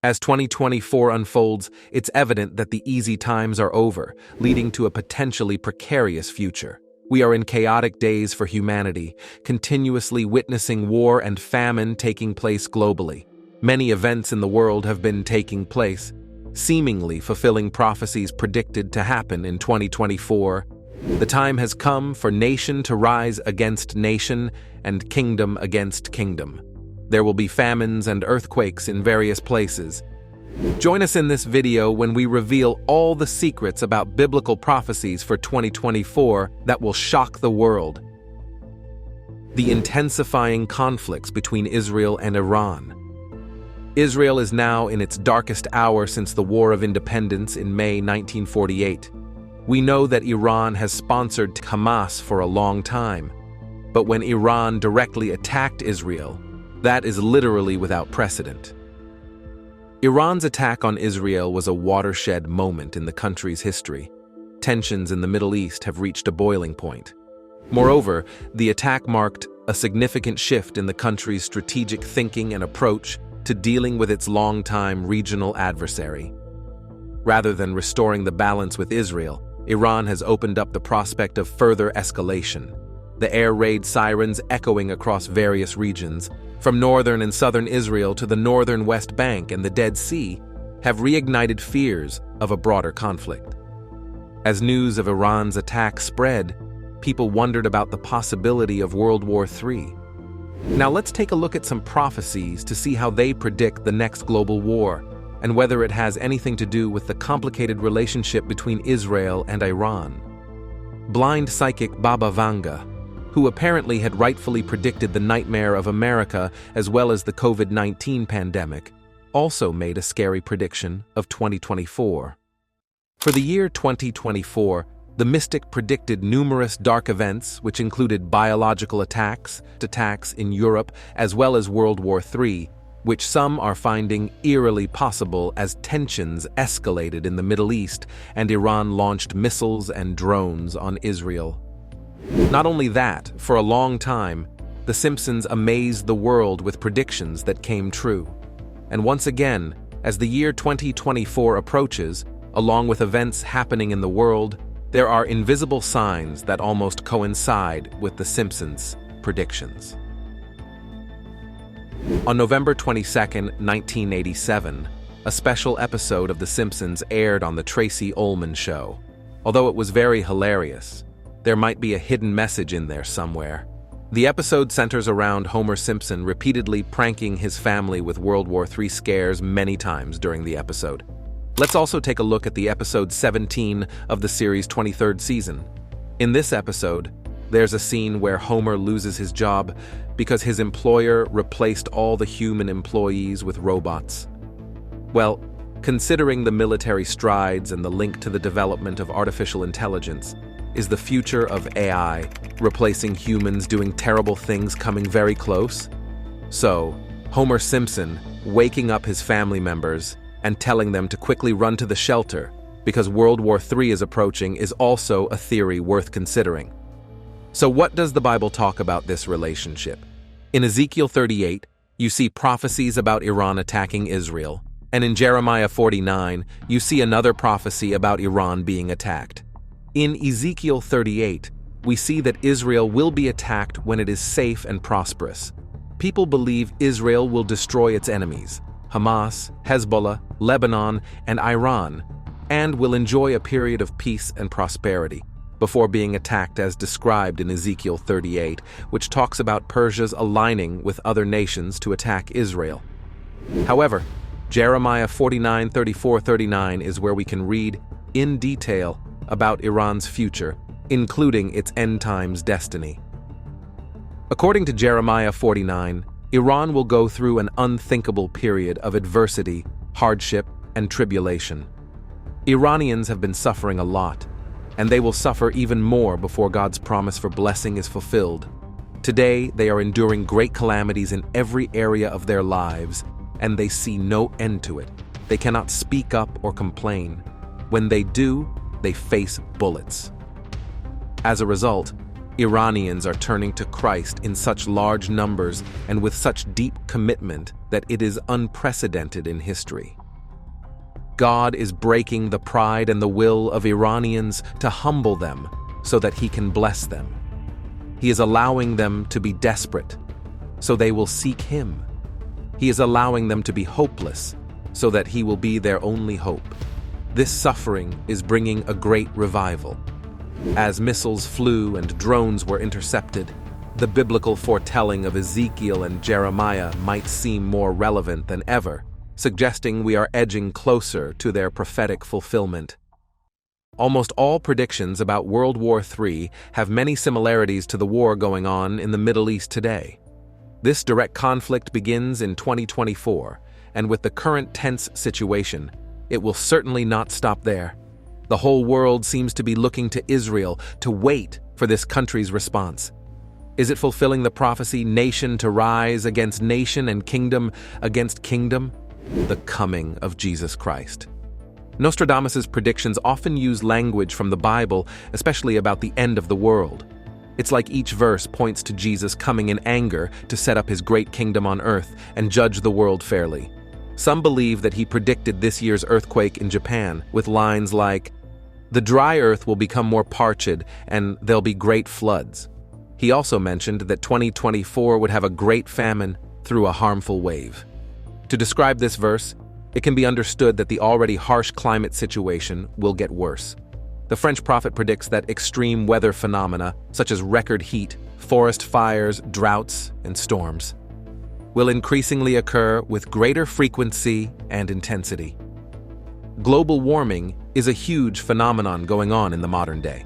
As 2024 unfolds, it's evident that the easy times are over, leading to a potentially precarious future. We are in chaotic days for humanity, continuously witnessing war and famine taking place globally. Many events in the world have been taking place, seemingly fulfilling prophecies predicted to happen in 2024. The time has come for nation to rise against nation and kingdom against kingdom. There will be famines and earthquakes in various places. Join us in this video when we reveal all the secrets about biblical prophecies for 2024 that will shock the world. The intensifying conflicts between Israel and Iran. Israel is now in its darkest hour since the War of Independence in May 1948. We know that Iran has sponsored Hamas for a long time, but when Iran directly attacked Israel, that is literally without precedent. Iran's attack on Israel was a watershed moment in the country's history. Tensions in the Middle East have reached a boiling point. Moreover, the attack marked a significant shift in the country's strategic thinking and approach to dealing with its longtime regional adversary. Rather than restoring the balance with Israel, Iran has opened up the prospect of further escalation. The air raid sirens echoing across various regions, from northern and southern Israel to the northern West Bank and the Dead Sea, have reignited fears of a broader conflict. As news of Iran's attack spread, people wondered about the possibility of World War III. Now let's take a look at some prophecies to see how they predict the next global war, and whether it has anything to do with the complicated relationship between Israel and Iran. Blind psychic Baba Vanga, who apparently had rightfully predicted the nightmare of America as well as the COVID-19 pandemic, also made a scary prediction of 2024. For the year 2024, the mystic predicted numerous dark events, which included biological attacks in Europe, as well as World War III, which some are finding eerily possible as tensions escalated in the Middle East and Iran launched missiles and drones on Israel. Not only that, for a long time, The Simpsons amazed the world with predictions that came true. And once again, as the year 2024 approaches, along with events happening in the world, there are invisible signs that almost coincide with The Simpsons' predictions. On November 22, 1987, a special episode of The Simpsons aired on The Tracy Ullman Show. Although it was very hilarious, there might be a hidden message in there somewhere. The episode centers around Homer Simpson repeatedly pranking his family with World War III scares many times during the episode. Let's also take a look at the episode 17 of the series' 23rd season. In this episode, there's a scene where Homer loses his job because his employer replaced all the human employees with robots. Well, considering the military strides and the link to the development of artificial intelligence, is the future of AI, replacing humans doing terrible things, coming very close? So, Homer Simpson waking up his family members and telling them to quickly run to the shelter because World War III is approaching is also a theory worth considering. So what does the Bible talk about this relationship? In Ezekiel 38, you see prophecies about Iran attacking Israel, and in Jeremiah 49, you see another prophecy about Iran being attacked. In Ezekiel 38, we see that Israel will be attacked when it is safe and prosperous. People believe Israel will destroy its enemies, Hamas, Hezbollah, Lebanon, and Iran, and will enjoy a period of peace and prosperity, before being attacked as described in Ezekiel 38, which talks about Persia's aligning with other nations to attack Israel. However, Jeremiah 49:34-39 is where we can read in detail about Iran's future, including its end times destiny. According to Jeremiah 49, Iran will go through an unthinkable period of adversity, hardship, and tribulation. Iranians have been suffering a lot, and they will suffer even more before God's promise for blessing is fulfilled. Today, they are enduring great calamities in every area of their lives, and they see no end to it. They cannot speak up or complain. When they do, they face bullets. As a result, Iranians are turning to Christ in such large numbers and with such deep commitment that it is unprecedented in history. God is breaking the pride and the will of Iranians to humble them so that He can bless them. He is allowing them to be desperate so they will seek Him. He is allowing them to be hopeless so that He will be their only hope. This suffering is bringing a great revival. As missiles flew and drones were intercepted, the biblical foretelling of Ezekiel and Jeremiah might seem more relevant than ever, suggesting we are edging closer to their prophetic fulfillment. Almost all predictions about World War III have many similarities to the war going on in the Middle East today. This direct conflict begins in 2024, and with the current tense situation, it will certainly not stop there. The whole world seems to be looking to Israel to wait for this country's response. Is it fulfilling the prophecy, nation to rise against nation and kingdom against kingdom? The coming of Jesus Christ. Nostradamus' predictions often use language from the Bible, especially about the end of the world. It's like each verse points to Jesus coming in anger to set up His great kingdom on earth and judge the world fairly. Some believe that He predicted this year's earthquake in Japan with lines like, "The dry earth will become more parched and there'll be great floods." He also mentioned that 2024 would have a great famine through a harmful wave. To describe this verse, it can be understood that the already harsh climate situation will get worse. The French prophet predicts that extreme weather phenomena, such as record heat, forest fires, droughts, and storms, will increasingly occur with greater frequency and intensity. Global warming is a huge phenomenon going on in the modern day.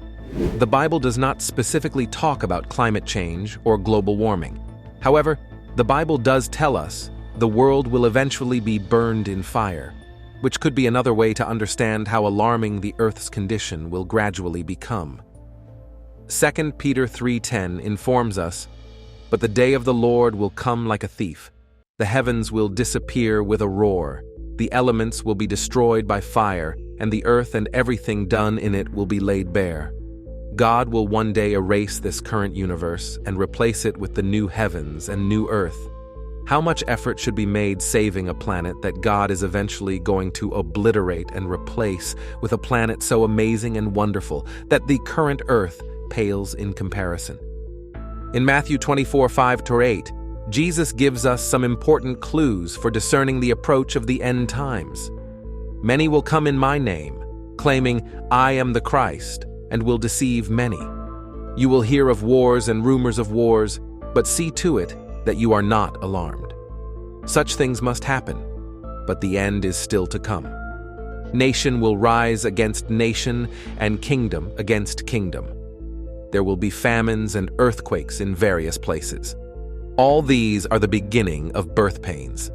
The Bible does not specifically talk about climate change or global warming. However, the Bible does tell us the world will eventually be burned in fire, which could be another way to understand how alarming the earth's condition will gradually become. 2 Peter 3:10 informs us, "But the day of the Lord will come like a thief. The heavens will disappear with a roar. The elements will be destroyed by fire, and the earth and everything done in it will be laid bare." God will one day erase this current universe and replace it with the new heavens and new earth. How much effort should be made saving a planet that God is eventually going to obliterate and replace with a planet so amazing and wonderful that the current earth pales in comparison? In Matthew 24:5-8, Jesus gives us some important clues for discerning the approach of the end times. "Many will come in my name, claiming, 'I am the Christ,' and will deceive many. You will hear of wars and rumors of wars, but see to it that you are not alarmed. Such things must happen, but the end is still to come. Nation will rise against nation and kingdom against kingdom. There will be famines and earthquakes in various places. All these are the beginning of birth pains.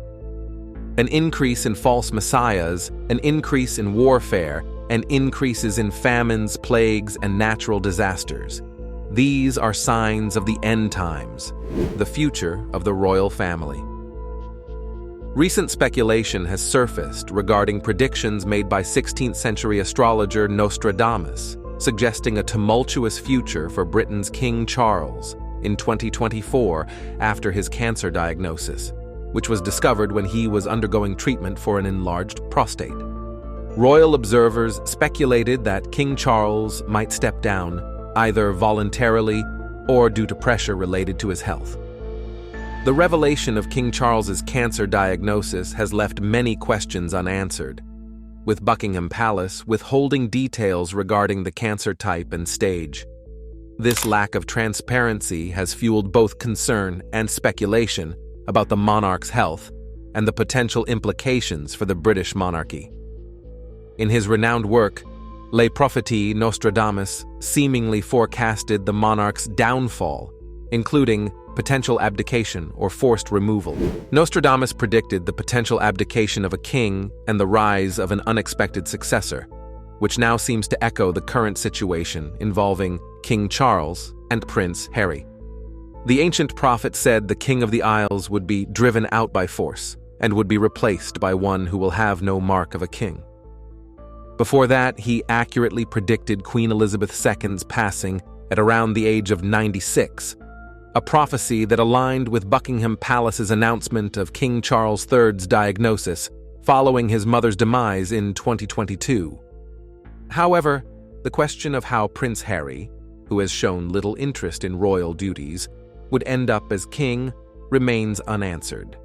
An increase in false messiahs, an increase in warfare, and increases in famines, plagues, and natural disasters. These are signs of the end times, the future of the royal family. Recent speculation has surfaced regarding predictions made by 16th century astrologer Nostradamus, suggesting a tumultuous future for Britain's King Charles in 2024 after his cancer diagnosis, which was discovered when he was undergoing treatment for an enlarged prostate. Royal observers speculated that King Charles might step down, either voluntarily or due to pressure related to his health. The revelation of King Charles's cancer diagnosis has left many questions unanswered, with Buckingham Palace withholding details regarding the cancer type and stage. This lack of transparency has fueled both concern and speculation about the monarch's health and the potential implications for the British monarchy. In his renowned work, Les Prophéties, Nostradamus seemingly forecasted the monarch's downfall, including potential abdication or forced removal. Nostradamus predicted the potential abdication of a king and the rise of an unexpected successor, which now seems to echo the current situation involving King Charles and Prince Harry. The ancient prophet said the King of the Isles would be driven out by force and would be replaced by one who will have no mark of a king. Before that, he accurately predicted Queen Elizabeth II's passing at around the age of 96, a prophecy that aligned with Buckingham Palace's announcement of King Charles III's diagnosis following his mother's demise in 2022. However, the question of how Prince Harry, who has shown little interest in royal duties, would end up as king remains unanswered.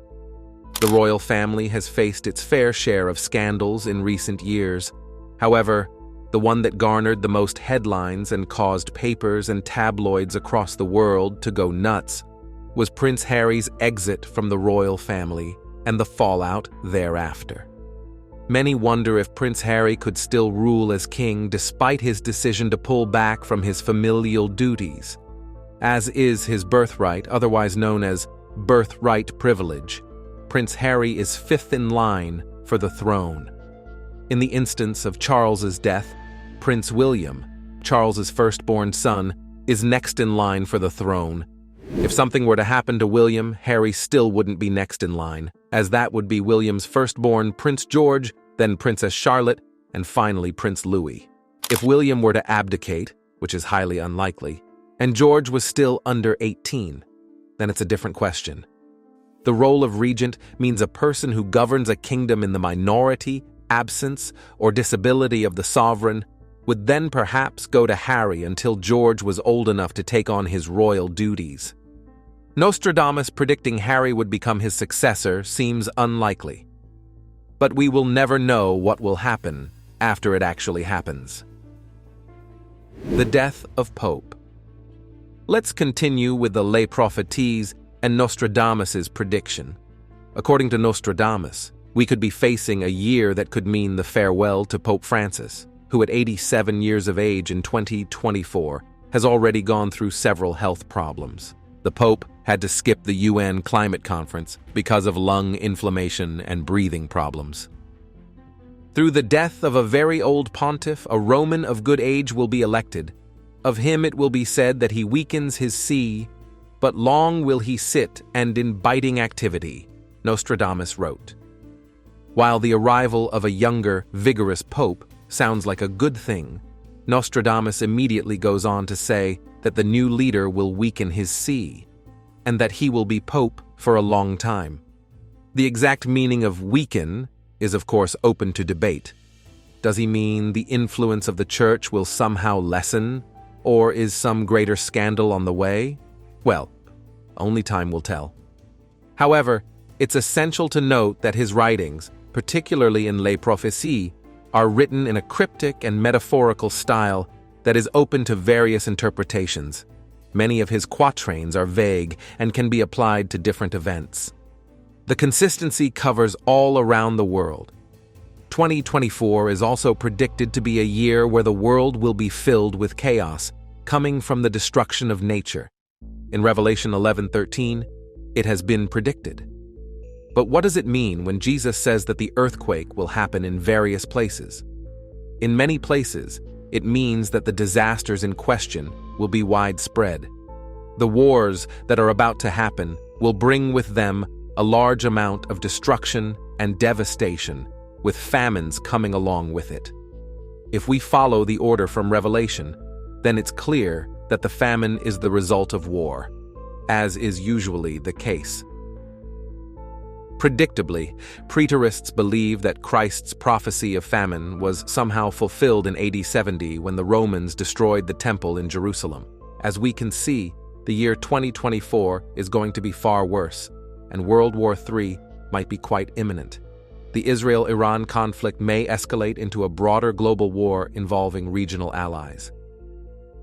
The royal family has faced its fair share of scandals in recent years. However, the one that garnered the most headlines and caused papers and tabloids across the world to go nuts was Prince Harry's exit from the royal family and the fallout thereafter. Many wonder if Prince Harry could still rule as king despite his decision to pull back from his familial duties, as is his birthright, otherwise known as birthright privilege. Prince Harry is fifth in line for the throne. In the instance of Charles's death, Prince William, Charles's firstborn son, is next in line for the throne. If something were to happen to William, Harry still wouldn't be next in line, as that would be William's firstborn, Prince George, then Princess Charlotte, and finally Prince Louis. If William were to abdicate, which is highly unlikely, and George was still under 18, then it's a different question. The role of regent means a person who governs a kingdom in the minority, absence, or disability of the sovereign would then perhaps go to Harry until George was old enough to take on his royal duties. Nostradamus predicting Harry would become his successor seems unlikely. But we will never know what will happen after it actually happens. The death of Pope. Let's continue with the Les Prophéties and Nostradamus's prediction. According to Nostradamus, we could be facing a year that could mean the farewell to Pope Francis, who at 87 years of age in 2024 has already gone through several health problems. The Pope had to skip the UN climate conference because of lung inflammation and breathing problems. Through the death of a very old pontiff, a Roman of good age will be elected. Of him it will be said that he weakens his see, but long will he sit and in biting activity, Nostradamus wrote. While the arrival of a younger, vigorous pope sounds like a good thing, Nostradamus immediately goes on to say that the new leader will weaken his see, and that he will be pope for a long time. The exact meaning of weaken is of course open to debate. Does he mean the influence of the church will somehow lessen, or is some greater scandal on the way? Well, only time will tell. However, it's essential to note that his writings, particularly in Les Prophéties, are written in a cryptic and metaphorical style that is open to various interpretations. Many of his quatrains are vague and can be applied to different events. The consistency covers all around the world. 2024 is also predicted to be a year where the world will be filled with chaos, coming from the destruction of nature. In Revelation 11:13, it has been predicted. But what does it mean when Jesus says that the earthquake will happen in various places? In many places, it means that the disasters in question will be widespread. The wars that are about to happen will bring with them a large amount of destruction and devastation, with famines coming along with it. If we follow the order from Revelation, then it's clear that the famine is the result of war, as is usually the case. Predictably, preterists believe that Christ's prophecy of famine was somehow fulfilled in AD 70 when the Romans destroyed the temple in Jerusalem. As we can see, the year 2024 is going to be far worse, and World War III might be quite imminent. The Israel-Iran conflict may escalate into a broader global war involving regional allies.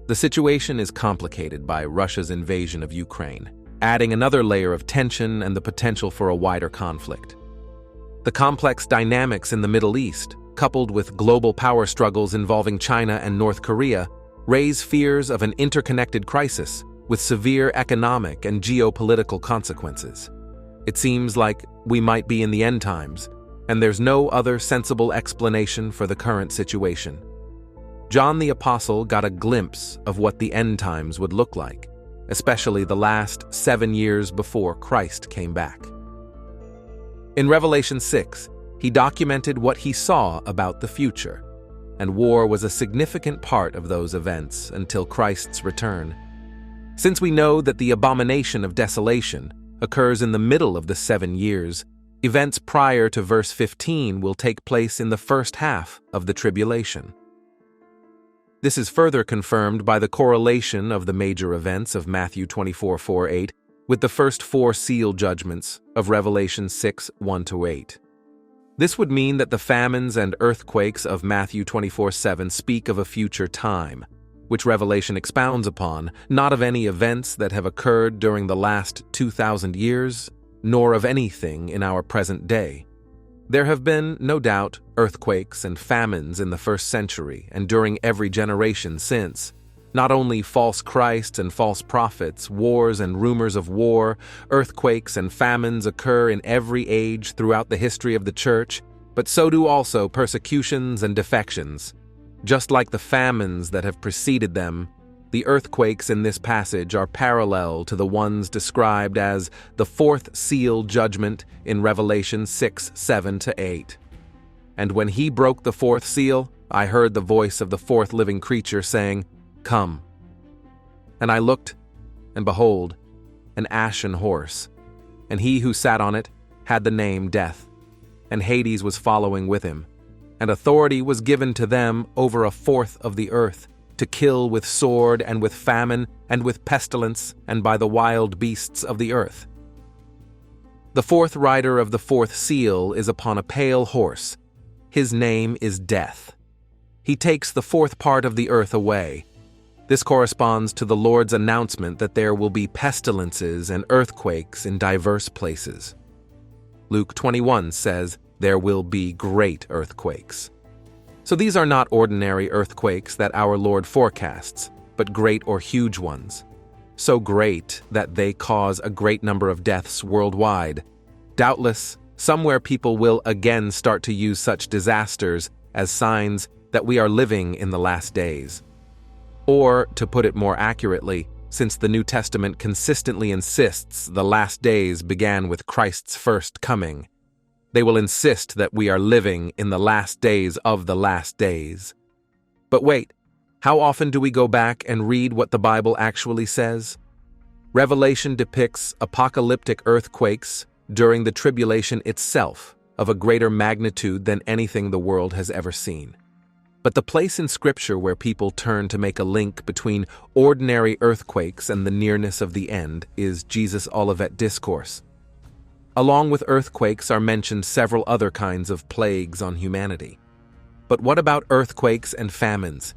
The situation is complicated by Russia's invasion of Ukraine, adding another layer of tension and the potential for a wider conflict. The complex dynamics in the Middle East, coupled with global power struggles involving China and North Korea, raise fears of an interconnected crisis with severe economic and geopolitical consequences. It seems like we might be in the end times, and there's no other sensible explanation for the current situation. John the Apostle got a glimpse of what the end times would look like, especially the last 7 years before Christ came back. In Revelation 6, he documented what he saw about the future. and war was a significant part of those events until Christ's return. Since we know that the abomination of desolation occurs in the middle of the 7 years, events prior to verse 15 will take place in the first half of the tribulation. This is further confirmed by the correlation of the major events of Matthew 24:4-8 with the first 4 seal judgments of Revelation 6:1-8. This would mean that the famines and earthquakes of Matthew 24:7 speak of a future time, which Revelation expounds upon, not of any events that have occurred during the last 2,000 years, nor of anything in our present day. There have been, no doubt, earthquakes and famines in the first century and during every generation since. Not only false Christs and false prophets, wars and rumors of war, earthquakes and famines occur in every age throughout the history of the Church, but so do also persecutions and defections. Just like the famines that have preceded them, the earthquakes in this passage are parallel to the ones described as the 4th seal judgment in Revelation 6:7-8. And when he broke the 4th seal, I heard the voice of the 4th living creature saying, "Come." And I looked, and behold, an ashen horse, and he who sat on it had the name Death, and Hades was following with him, and authority was given to them over 1/4 of the earth, to kill with sword and with famine and with pestilence and by the wild beasts of the earth. The 4th rider of the 4th seal is upon a pale horse. His name is Death. He takes the 4th part of the earth away. This corresponds to the Lord's announcement that there will be pestilences and earthquakes in diverse places. Luke 21 says, "There will be great earthquakes." So these are not ordinary earthquakes that our Lord forecasts, but great or huge ones. So great that they cause a great number of deaths worldwide. Doubtless, somewhere people will again start to use such disasters as signs that we are living in the last days. Or, to put it more accurately, since the New Testament consistently insists the last days began with Christ's first coming, they will insist that we are living in the last days of the last days. But wait, how often do we go back and read what the Bible actually says? Revelation depicts apocalyptic earthquakes during the tribulation itself of a greater magnitude than anything the world has ever seen. But the place in Scripture where people turn to make a link between ordinary earthquakes and the nearness of the end is Jesus' Olivet Discourse. Along with earthquakes are mentioned several other kinds of plagues on humanity. But what about earthquakes and famines?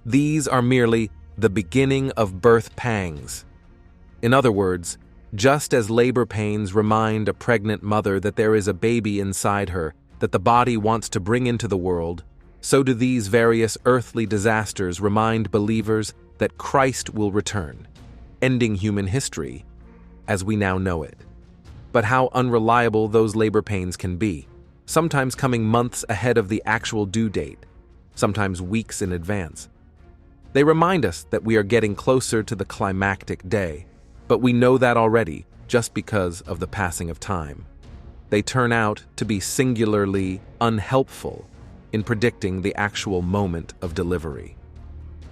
These are merely the beginning of birth pangs. In other words, just as labor pains remind a pregnant mother that there is a baby inside her that the body wants to bring into the world, so do these various earthly disasters remind believers that Christ will return, ending human history as we now know it. But how unreliable those labor pains can be, sometimes coming months ahead of the actual due date, sometimes weeks in advance. They remind us that we are getting closer to the climactic day, but we know that already just because of the passing of time. They turn out to be singularly unhelpful in predicting the actual moment of delivery.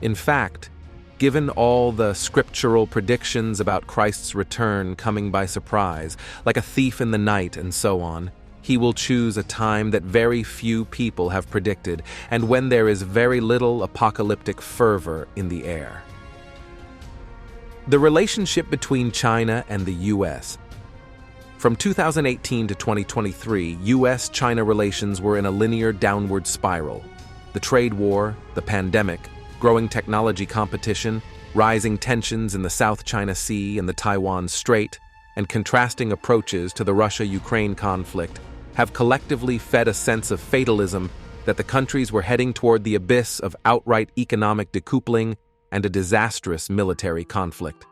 In fact, given all the scriptural predictions about Christ's return coming by surprise, like a thief in the night and so on, he will choose a time that very few people have predicted, and when there is very little apocalyptic fervor in the air. The relationship between China and the U.S. From 2018 to 2023, U.S.-China relations were in a linear downward spiral. The trade war, the pandemic, growing technology competition, rising tensions in the South China Sea and the Taiwan Strait, and contrasting approaches to the Russia-Ukraine conflict have collectively fed a sense of fatalism that the countries were heading toward the abyss of outright economic decoupling and a disastrous military conflict.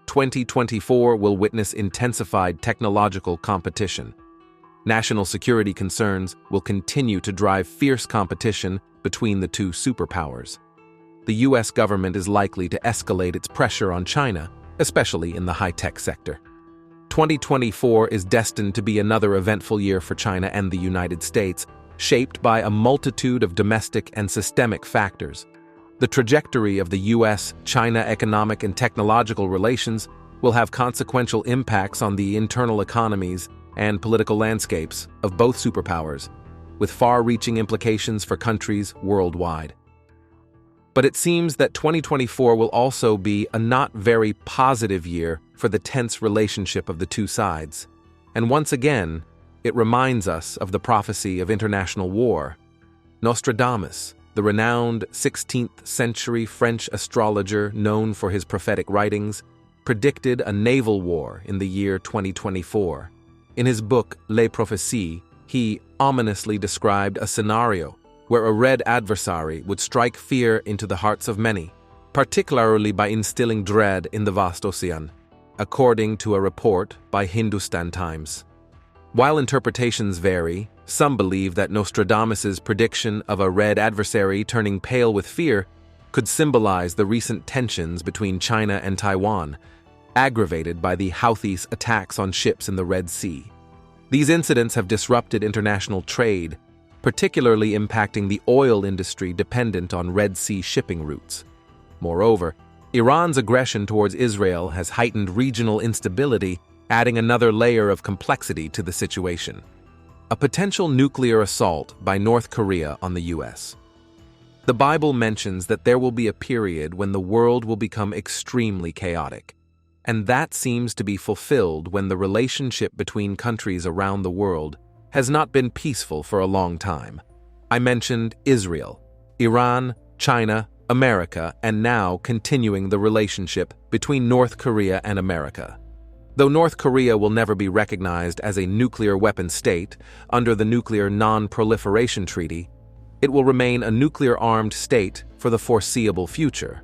2024 will witness intensified technological competition. National security concerns will continue to drive fierce competition between the two superpowers. The U.S. government is likely to escalate its pressure on China, especially in the high-tech sector. 2024 is destined to be another eventful year for China and the United States, shaped by a multitude of domestic and systemic factors. The trajectory of the US-China economic and technological relations will have consequential impacts on the internal economies and political landscapes of both superpowers, with far-reaching implications for countries worldwide. But it seems that 2024 will also be a not very positive year for the tense relationship of the two sides. And once again, it reminds us of the prophecy of international war. Nostradamus, the renowned 16th century French astrologer known for his prophetic writings, predicted a naval war in the year 2024. In his book Les Prophéties, he ominously described a scenario where a red adversary would strike fear into the hearts of many, particularly by instilling dread in the vast ocean, according to a report by Hindustan Times. While interpretations vary, some believe that Nostradamus's prediction of a red adversary turning pale with fear could symbolize the recent tensions between China and Taiwan, aggravated by the Houthis' attacks on ships in the Red Sea. These incidents have disrupted international trade, particularly impacting the oil industry dependent on Red Sea shipping routes. Moreover, Iran's aggression towards Israel has heightened regional instability, adding another layer of complexity to the situation. A potential nuclear assault by North Korea on the US. The Bible mentions that there will be a period when the world will become extremely chaotic, and that seems to be fulfilled when the relationship between countries around the world has not been peaceful for a long time. I mentioned Israel, Iran, China, America, and now continuing the relationship between North Korea and America. Though North Korea will never be recognized as a nuclear weapon state under the Nuclear Non-Proliferation Treaty, it will remain a nuclear-armed state for the foreseeable future.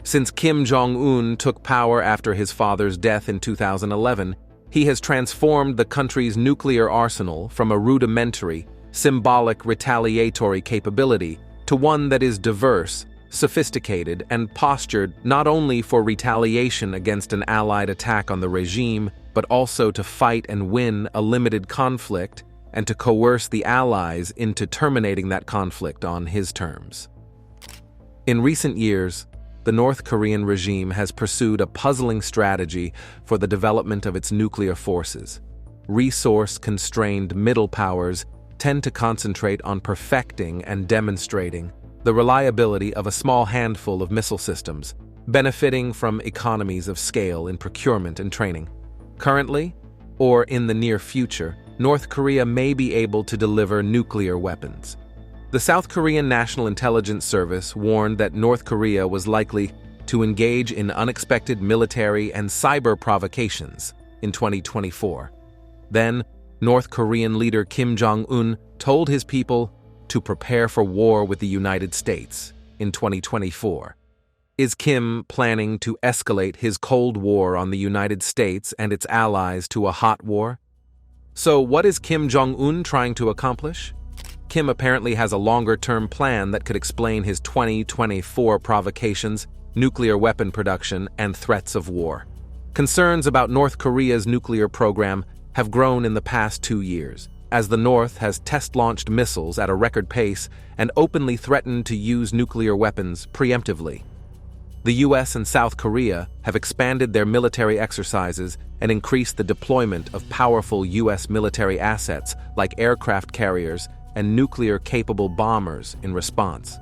Since Kim Jong-un took power after his father's death in 2011, he has transformed the country's nuclear arsenal from a rudimentary, symbolic retaliatory capability to one that is diverse, sophisticated, and postured not only for retaliation against an allied attack on the regime, but also to fight and win a limited conflict and to coerce the allies into terminating that conflict on his terms. In recent years, the North Korean regime has pursued a puzzling strategy for the development of its nuclear forces. Resource-constrained middle powers tend to concentrate on perfecting and demonstrating the reliability of a small handful of missile systems, benefiting from economies of scale in procurement and training. Currently, or in the near future, North Korea may be able to deliver nuclear weapons. The South Korean National Intelligence Service warned that North Korea was likely to engage in unexpected military and cyber provocations in 2024. Then, North Korean leader Kim Jong-un told his people to prepare for war with the United States in 2024. Is Kim planning to escalate his Cold War on the United States and its allies to a hot war? So what is Kim Jong-un trying to accomplish? Kim apparently has a longer-term plan that could explain his 2024 provocations, nuclear weapon production, and threats of war. Concerns about North Korea's nuclear program have grown in the past 2 years, as the North has test-launched missiles at a record pace and openly threatened to use nuclear weapons preemptively. The US and South Korea have expanded their military exercises and increased the deployment of powerful US military assets like aircraft carriers and nuclear-capable bombers in response.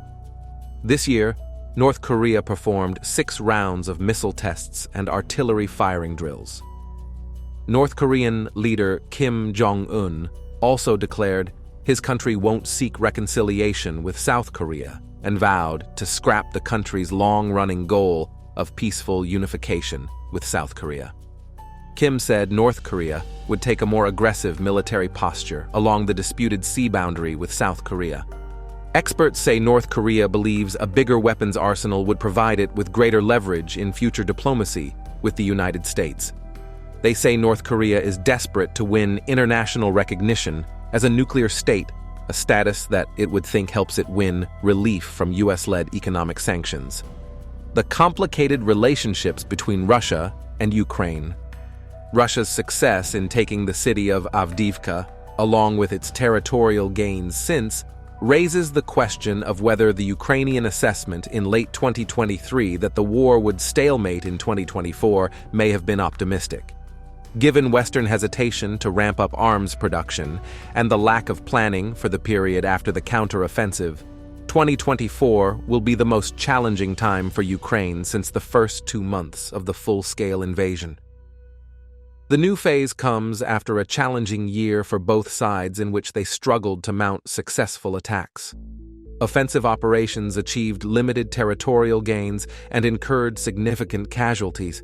This year, North Korea performed 6 rounds of missile tests and artillery firing drills. North Korean leader Kim Jong-un also declared his country won't seek reconciliation with South Korea and vowed to scrap the country's long-running goal of peaceful unification with South Korea. Kim said North Korea would take a more aggressive military posture along the disputed sea boundary with South Korea. Experts say North Korea believes a bigger weapons arsenal would provide it with greater leverage in future diplomacy with the United States. They say North Korea is desperate to win international recognition as a nuclear state, a status that it would think helps it win relief from US-led economic sanctions. The complicated relationships between Russia and Ukraine. Russia's success in taking the city of Avdiivka, along with its territorial gains since, raises the question of whether the Ukrainian assessment in late 2023 that the war would stalemate in 2024 may have been optimistic. Given Western hesitation to ramp up arms production and the lack of planning for the period after the counteroffensive, 2024 will be the most challenging time for Ukraine since the first 2 months of the full-scale invasion. The new phase comes after a challenging year for both sides in which they struggled to mount successful attacks. Offensive operations achieved limited territorial gains and incurred significant casualties.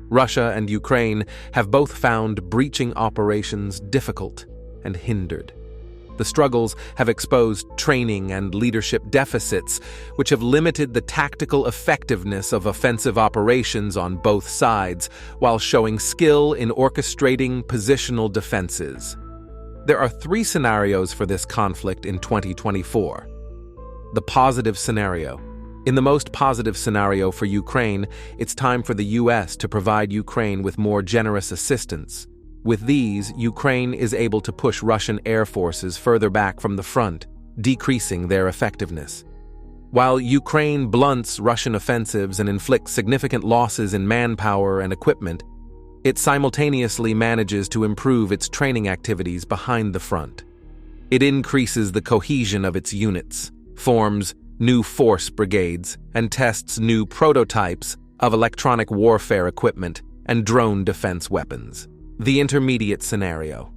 Russia and Ukraine have both found breaching operations difficult and hindered. The struggles have exposed training and leadership deficits, which have limited the tactical effectiveness of offensive operations on both sides, while showing skill in orchestrating positional defenses. There are 3 scenarios for this conflict in 2024. The positive scenario. In the most positive scenario for Ukraine, it's time for the U.S. to provide Ukraine with more generous assistance. With these, Ukraine is able to push Russian air forces further back from the front, decreasing their effectiveness. While Ukraine blunts Russian offensives and inflicts significant losses in manpower and equipment, it simultaneously manages to improve its training activities behind the front. It increases the cohesion of its units, forms new force brigades, and tests new prototypes of electronic warfare equipment and drone defense weapons. The intermediate scenario.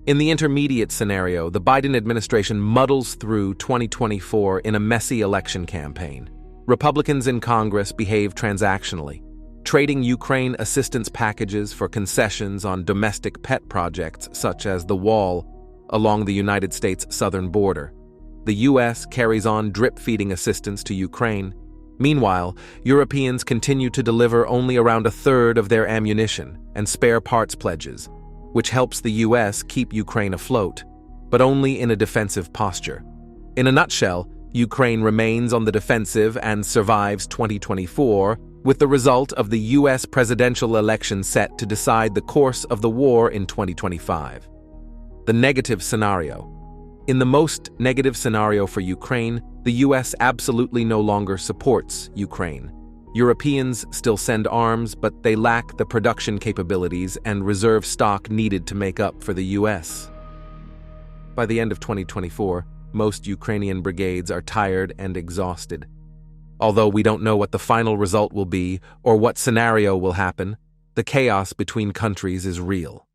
In the intermediate scenario, the Biden administration muddles through 2024 in a messy election campaign. Republicans in Congress behave transactionally, trading Ukraine assistance packages for concessions on domestic pet projects such as the wall along the United States southern border. The U.S. carries on drip-feeding assistance to Ukraine. Meanwhile, Europeans continue to deliver only around a third of their ammunition and spare parts pledges, which helps the U.S. keep Ukraine afloat, but only in a defensive posture. In a nutshell, Ukraine remains on the defensive and survives 2024, with the result of the U.S. presidential election set to decide the course of the war in 2025. The negative scenario. In the most negative scenario for Ukraine, the U.S. absolutely no longer supports Ukraine. Europeans still send arms, but they lack the production capabilities and reserve stock needed to make up for the U.S. By the end of 2024, most Ukrainian brigades are tired and exhausted. Although we don't know what the final result will be or what scenario will happen, the chaos between countries is real.